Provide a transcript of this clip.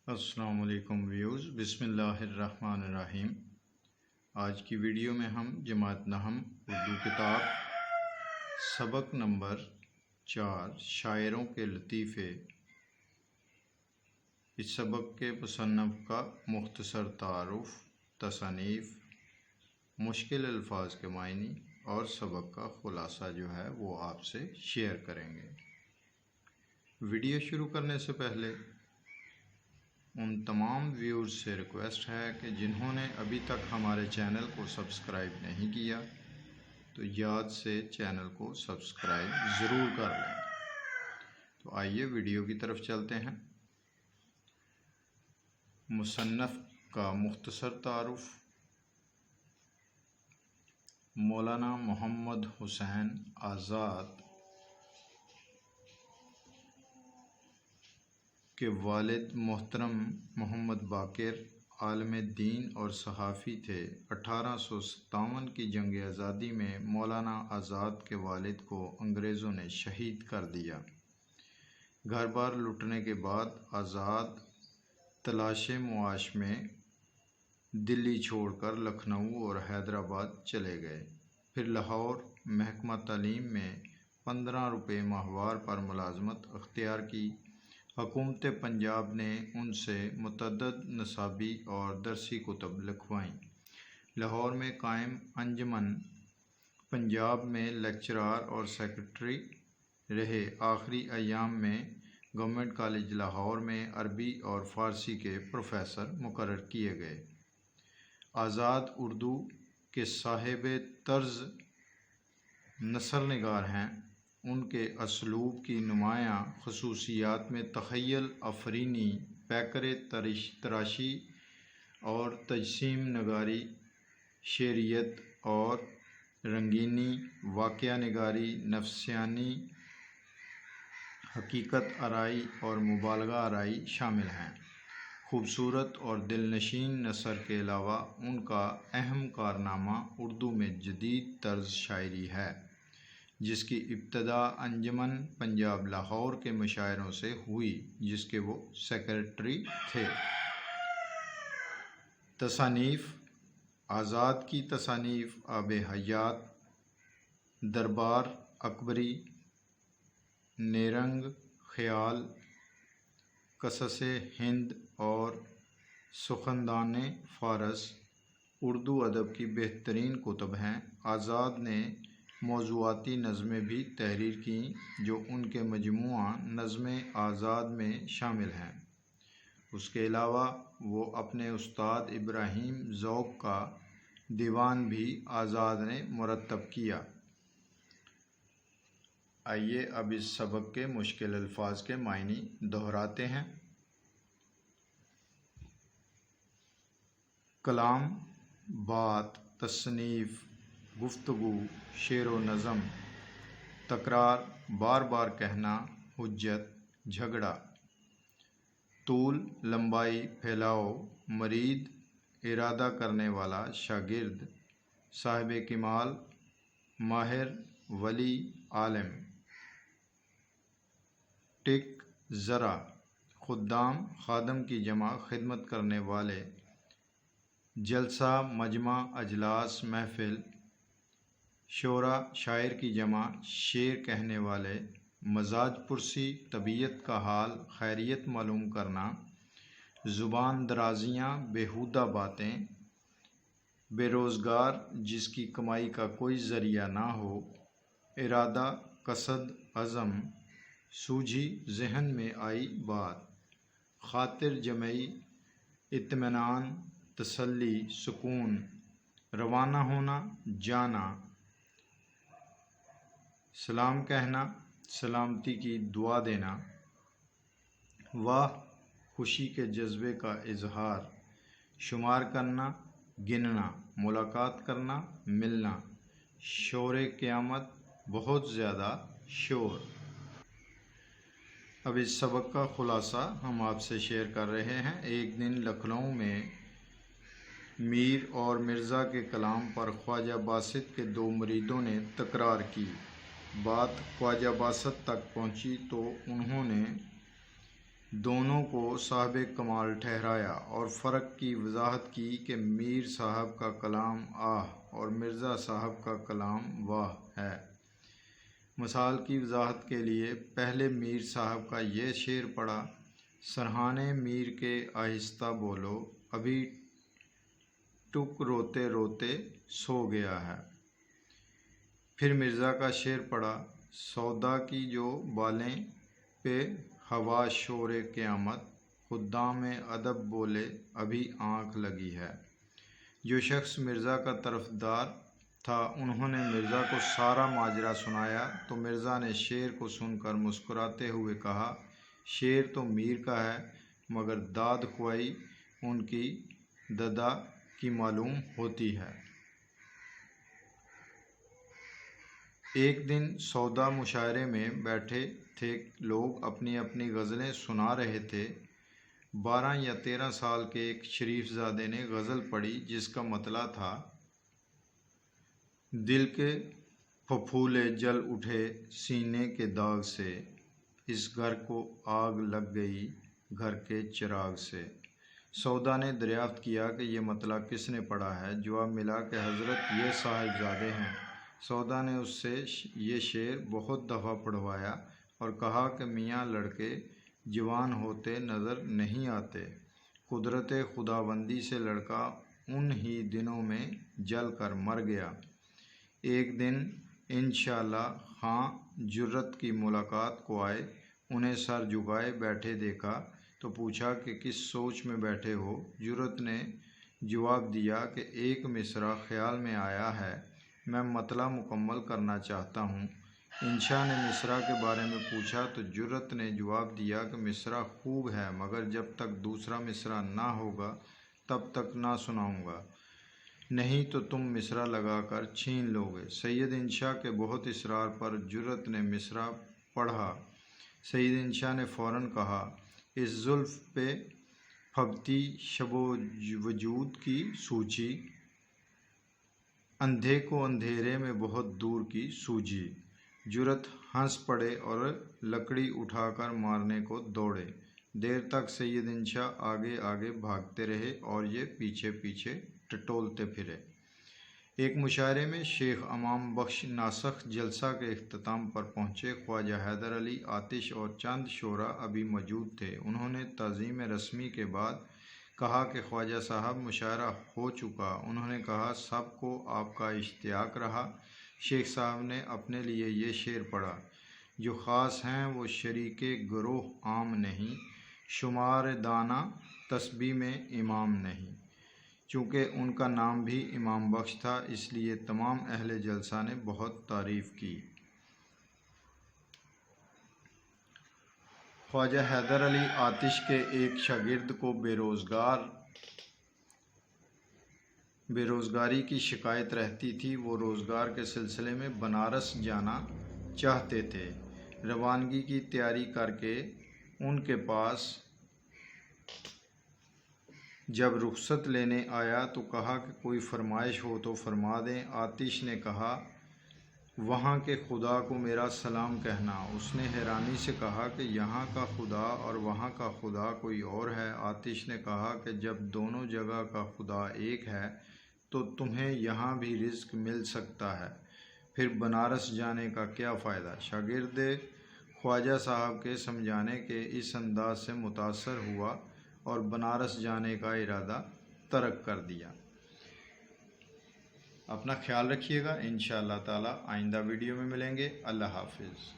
السلام علیکم ویوز، بسم اللہ الرحمن الرحیم۔ آج کی ویڈیو میں ہم جماعت نحم اردو کتاب سبق نمبر 4 شاعروں کے لطیفے، اس سبق کے مصنف کا مختصر تعارف، تصانیف، مشکل الفاظ کے معنی اور سبق کا خلاصہ جو ہے وہ آپ سے شیئر کریں گے۔ ویڈیو شروع کرنے سے پہلے ان تمام ویورز سے ریکویسٹ ہے کہ جنہوں نے ابھی تک ہمارے چینل کو سبسکرائب نہیں کیا تو یاد سے چینل کو سبسکرائب ضرور کر لیں۔ تو آئیے ویڈیو کی طرف چلتے ہیں۔ مصنف کا مختصر تعارف: مولانا محمد حسین آزاد کے والد محترم محمد باقر عالم دین اور صحافی تھے۔ 1857 کی جنگ آزادی میں مولانا آزاد کے والد کو انگریزوں نے شہید کر دیا۔ گھر بار لٹنے کے بعد آزاد تلاش معاش میں دلی چھوڑ کر لکھنؤ اور حیدرآباد چلے گئے۔ پھر لاہور محکمہ تعلیم میں 15 روپے ماہوار پر ملازمت اختیار کی۔ حکومت پنجاب نے ان سے متعدد نصابی اور درسی کتب لکھوائیں۔ لاہور میں قائم انجمن پنجاب میں لیکچرار اور سیکرٹری رہے۔ آخری ایام میں گورنمنٹ کالج لاہور میں عربی اور فارسی کے پروفیسر مقرر کیے گئے۔ آزاد اردو کے صاحب طرز نثر نگار ہیں۔ ان کے اسلوب کی نمایاں خصوصیات میں تخیل آفرینی، پیکر تراشی اور تجسیم نگاری، شعریت اور رنگینی، واقعہ نگاری، نفسیانی، حقیقت آرائی اور مبالغہ آرائی شامل ہیں۔ خوبصورت اور دلنشین نثر کے علاوہ ان کا اہم کارنامہ اردو میں جدید طرز شاعری ہے، جس کی ابتدا انجمن پنجاب لاہور کے مشاعروں سے ہوئی، جس کے وہ سیکرٹری تھے۔ تصانیف: آزاد کی تصانیف آب حیات، دربار اکبری، نیرنگ خیال، قصص ہند اور سخندان فارس اردو ادب کی بہترین کتب ہیں۔ آزاد نے موضوعاتی نظمیں بھی تحریر کیں جو ان کے مجموعہ نظم آزاد میں شامل ہیں۔ اس کے علاوہ وہ اپنے استاد ابراہیم ذوق کا دیوان بھی آزاد نے مرتب کیا۔ آئیے اب اس سبق کے مشکل الفاظ کے معنی دہراتے ہیں۔ کلام، بات، تصنیف، گفتگو، شعر و نظم، تکرار، بار بار کہنا، حجت، جھگڑا۔ طول، لمبائی، پھیلاؤ، مرید، ارادہ کرنے والا، شاگرد، صاحب کمال، ماہر، ولی، عالم۔ ٹک، ذرا، خدام، خادم کی جمع خدمت کرنے والے۔ جلسہ، مجمع، اجلاس، محفل۔ شعرا، شاعر کی جمع، شعر کہنے والے۔ مزاج پرسی، طبیعت کا حال، خیریت معلوم کرنا۔ زبان درازیاں، بیہودہ باتیں۔ بے روزگار، جس کی کمائی کا کوئی ذریعہ نہ ہو۔ ارادہ، قصد، عزم۔ سوجھی، ذہن میں آئی بات۔ خاطر جمعی، اطمینان، تسلی، سکون۔ روانہ ہونا، جانا۔ سلام کہنا، سلامتی کی دعا دینا۔ واہ، خوشی کے جذبے کا اظہار۔ شمار کرنا، گننا۔ ملاقات کرنا، ملنا۔ شور قیامت، بہت زیادہ شور۔ اب اس سبق کا خلاصہ ہم آپ سے شیئر کر رہے ہیں۔ ایک دن لکھنؤ میں میر اور مرزا کے کلام پر خواجہ باسط کے 2 مریدوں نے تکرار کی۔ بات خواجہ باسط تک پہنچی تو انہوں نے دونوں کو صاحب کمال ٹھہرایا اور فرق کی وضاحت کی کہ میر صاحب کا کلام آہ اور مرزا صاحب کا کلام واہ ہے۔ مثال کی وضاحت کے لیے پہلے میر صاحب کا یہ شعر پڑھا: سرہانے میر کے آہستہ بولو، ابھی ٹک روتے روتے سو گیا ہے۔ پھر مرزا کا شعر پڑھا: سودا کی جو بالیں پہ ہوا شور قیامت، خدام ادب بولے ابھی آنکھ لگی ہے۔ جو شخص مرزا کا طرفدار تھا انہوں نے مرزا کو سارا ماجرا سنایا تو مرزا نے شعر کو سن کر مسکراتے ہوئے کہا: شعر تو میر کا ہے مگر داد خوائی ان کی ددا کی معلوم ہوتی ہے۔ ایک دن سودا مشاعرے میں بیٹھے تھے، لوگ اپنی اپنی غزلیں سنا رہے تھے۔ 12 یا 13 سال کے ایک شریف زادے نے غزل پڑھی جس کا مطلع تھا: دل کے پھپھولے جل اٹھے سینے کے داغ سے، اس گھر کو آگ لگ گئی گھر کے چراغ سے۔ سودا نے دریافت کیا کہ یہ مطلع کس نے پڑھا ہے؟ جواب ملا کہ حضرت یہ صاحب زادے ہیں۔ سودا نے اس سے یہ شعر بہت دفعہ پڑھوایا اور کہا کہ میاں لڑکے جوان ہوتے نظر نہیں آتے، قدرت خداوندی سے لڑکا ان ہی دنوں میں جل کر مر گیا۔ ایک دن انشاءاللہ خاں جرت کی ملاقات کو آئے، انہیں سر جھکائے بیٹھے دیکھا تو پوچھا کہ کس سوچ میں بیٹھے ہو؟ جرت نے جواب دیا کہ ایک مصرع خیال میں آیا ہے، میں مطلع مکمل کرنا چاہتا ہوں۔ انشا نے مصرع کے بارے میں پوچھا تو جرت نے جواب دیا کہ مصرع خوب ہے مگر جب تک دوسرا مصرع نہ ہوگا تب تک نہ سناؤں گا، نہیں تو تم مصرع لگا کر چھین لو گے۔ سید انشا کے بہت اصرار پر جرت نے مصرع پڑھا۔ سید انشا نے فوراً کہا: اس زلف پہ پھبتی شب و وجود کی سوچی، اندھے کو اندھیرے میں بہت دور کی سوجی۔ جرت ہنس پڑے اور لکڑی اٹھا کر مارنے کو دوڑے۔ دیر تک سید انشا آگے آگے بھاگتے رہے اور یہ پیچھے پیچھے ٹٹولتے پھرے۔ ایک مشاعرے میں شیخ امام بخش ناسخ جلسہ کے اختتام پر پہنچے۔ خواجہ حیدر علی آتش اور چند شعراء ابھی موجود تھے۔ انہوں نے تعظیم رسمی کے بعد کہا کہ خواجہ صاحب مشاعرہ ہو چکا۔ انہوں نے کہا: سب کو آپ کا اشتیاق رہا۔ شیخ صاحب نے اپنے لیے یہ شعر پڑھا: جو خاص ہیں وہ شریک گروہ عام نہیں، شمار دانا تسبیح میں امام نہیں۔ چونکہ ان کا نام بھی امام بخش تھا اس لیے تمام اہل جلسہ نے بہت تعریف کی۔ خواجہ حیدر علی آتش کے ایک شاگرد کو بے روزگاری کی شکایت رہتی تھی۔ وہ روزگار کے سلسلے میں بنارس جانا چاہتے تھے۔ روانگی کی تیاری کر کے ان کے پاس جب رخصت لینے آیا تو کہا کہ کوئی فرمائش ہو تو فرما دیں۔ آتش نے کہا: وہاں کے خدا کو میرا سلام کہنا۔ اس نے حیرانی سے کہا کہ یہاں کا خدا اور وہاں کا خدا کوئی اور ہے؟ آتش نے کہا کہ جب دونوں جگہ کا خدا ایک ہے تو تمہیں یہاں بھی رزق مل سکتا ہے، پھر بنارس جانے کا کیا فائدہ؟ شاگرد خواجہ صاحب کے سمجھانے کے اس انداز سے متاثر ہوا اور بنارس جانے کا ارادہ ترک کر دیا۔ اپنا خیال رکھیے گا، انشاءاللہ تعالی آئندہ ویڈیو میں ملیں گے۔ اللہ حافظ۔